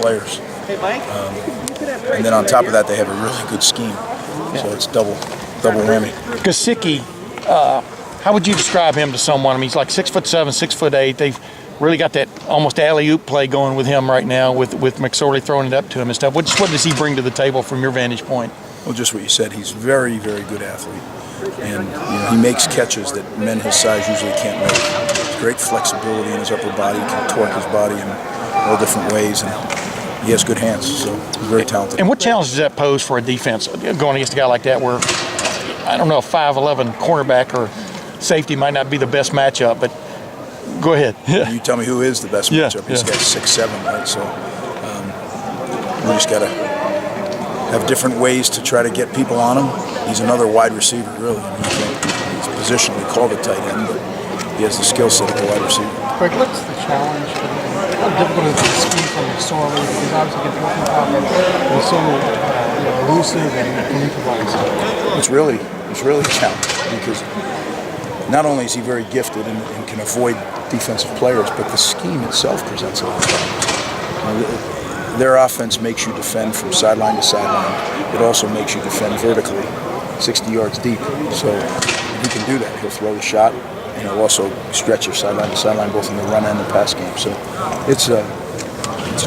players. And then on top of that, they have a really good scheme. So it's double whammy. Gesicki, how would you describe him to someone? I mean, he's like 6'7", 6'8". They've really got that almost alley-oop play going with him right now, with McSorley throwing it up to him and stuff. What does he bring to the table from your vantage point? Well, just what you said. He's very, very good athlete. And he makes catches that men his size usually can't make. Great flexibility in his upper body. He can torque his body in all different ways. And he has good hands, so he's very talented. And what challenge does that pose for a defense going against a guy like that where, I don't know, a 5'11" cornerback or safety might not be the best matchup, but go ahead. You tell me who is the best matchup. This guy's 6'7", right? So we just got to have different ways to try to get people on him. He's another wide receiver, really. I mean, he's positionally called a tight end, but he has the skill set of a wide receiver. Greg, what's the challenge? How difficult is it to scheme from McSorley? Because obviously gets working confidence and so elusive and can improvise. It's really a challenge because not only is he very gifted and can avoid defensive players, but the scheme itself presents a lot of problems. Their offense makes you defend from sideline to sideline. It also makes you defend vertically, 60 yards deep. So if he can do that, he'll throw the shot, and he'll also stretch your sideline to sideline, both in the run and the pass game. So it's a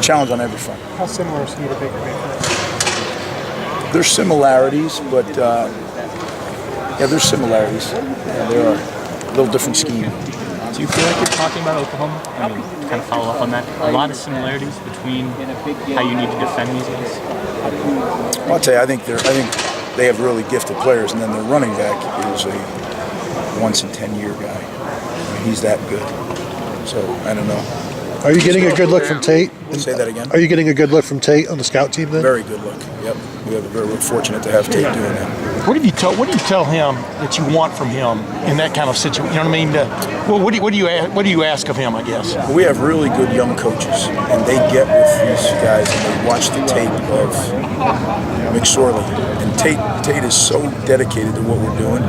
challenge on every front. How similar is he to Baker Mayfield? There's similarities, but there's similarities. There are a little different scheme. Do you feel like you're talking about Oklahoma? I mean, to kind of follow up on that, a lot of similarities between how you need to defend these guys. Well, I'll tell you, I think they have really gifted players, and then their running back is a once-in-10-year guy. I mean, he's that good. So I don't know. Are you getting a good look from Tate? Say that again. Are you getting a good look from Tate on the scout team then? Very good look. Yep. We're fortunate to have Tate doing that. What do you tell him that you want from him in that kind of situation? You know what I mean? What do you ask of him? I guess. Well, we have really good young coaches, and they get with these guys and they watch the tape of McSorley. And Tate is so dedicated to what we're doing.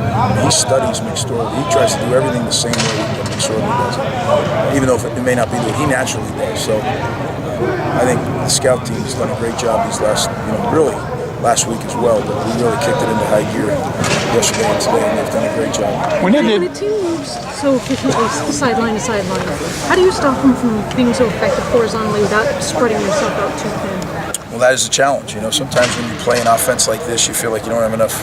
He studies McSorley. He tries to do everything the same way that McSorley does it, even though it may not be what he naturally does. So I think the scout team has done a great job these last week as well, but we really kicked it into high gear yesterday and today, and they've done a great job. When a team moves so efficiently sideline to sideline, how do you stop them from being so effective horizontally without spreading yourself out too thin? Well, that is a challenge. Sometimes when you play an offense like this, you feel like you don't have enough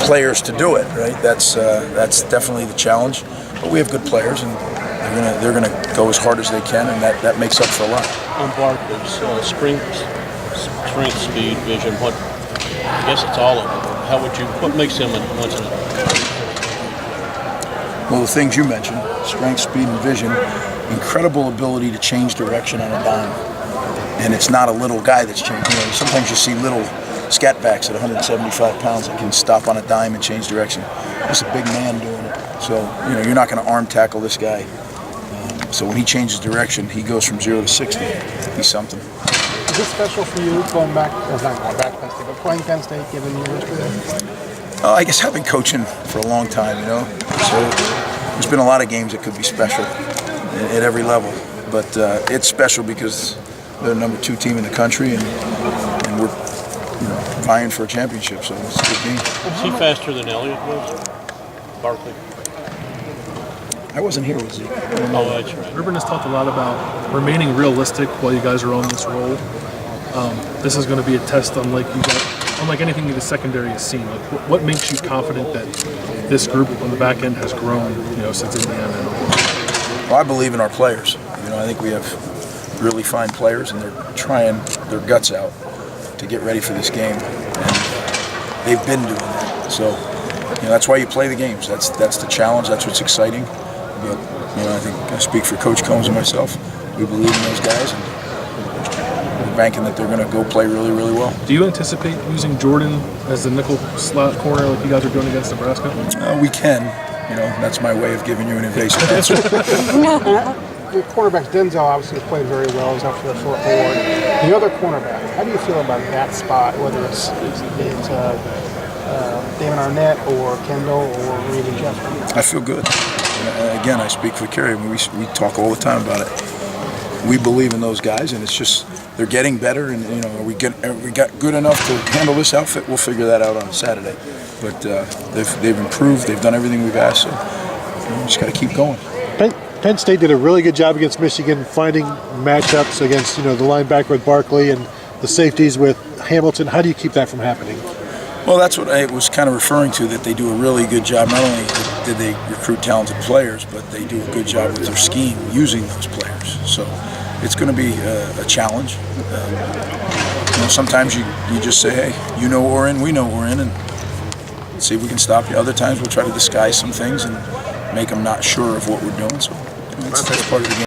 players to do it, right? That's definitely the challenge. But we have good players, and they're gonna go as hard as they can, and that makes up for a lot. On Barkley's strength, speed, vision, I guess it's all of it. What makes him once in a Well, the things you mentioned, strength, speed, and vision, incredible ability to change direction on a dime. And it's not a little guy that's changing. Sometimes you see little scat backs at 175 pounds that can stop on a dime and change direction. It's a big man doing it. So, you're not going to arm tackle this guy. So when he changes direction, he goes from 0 to 60. He's something. Is this special for you not going back Penn State, but playing Penn State, given your history there? I guess I've been coaching for a long time, So there's been a lot of games that could be special at every level. But it's special because they're the number 2 team in the country, and we're vying for a championship, so it's a good game. Is he faster than Elliott was? Barkley? I wasn't here, was he? Oh, that's right. Urban has talked a lot about remaining realistic while you guys are on this roll. This is going to be a test unlike anything the secondary has seen. Like, what makes you confident that this group on the back end has grown, since Indiana? Well, I believe in our players. I think we have really fine players, and they're trying their guts out to get ready for this game, and they've been doing that. So, that's why you play the games. That's the challenge. That's what's exciting. But I think I speak for Coach Combs and myself. We believe in those guys, and we're banking that they're going to go play really, really well. Do you anticipate using Jordan as the nickel slot corner like you guys are doing against Nebraska? We can. That's my way of giving you an evasive answer. Your cornerback Denzel obviously has played very well. He's up for the short board. The other cornerback, how do you feel about that spot? Whether it's David Arnett or Kendall or Reed and Jeffrey? I feel good. Again, I speak for Kerry. We talk all the time about it. we believe in those guys, and it's just they're getting better. And you know, we got good enough to handle this outfit. We'll figure that out on Saturday. But they've improved. They've done everything we've asked. So we just got to keep going. Penn State did a really good job against Michigan, finding matchups against the linebacker with Barkley and the safeties with Hamilton. How do you keep that from happening? Well, that's what I was kind of referring to, that they do a really good job. Not only did they recruit talented players, but they do a good job with their scheme using those players. So it's going to be a challenge. Sometimes you just say, hey, you know what we're in, we know what we're in, and see if we can stop you. Other times we'll try to disguise some things and make them not sure of what we're doing. So that's part of the game.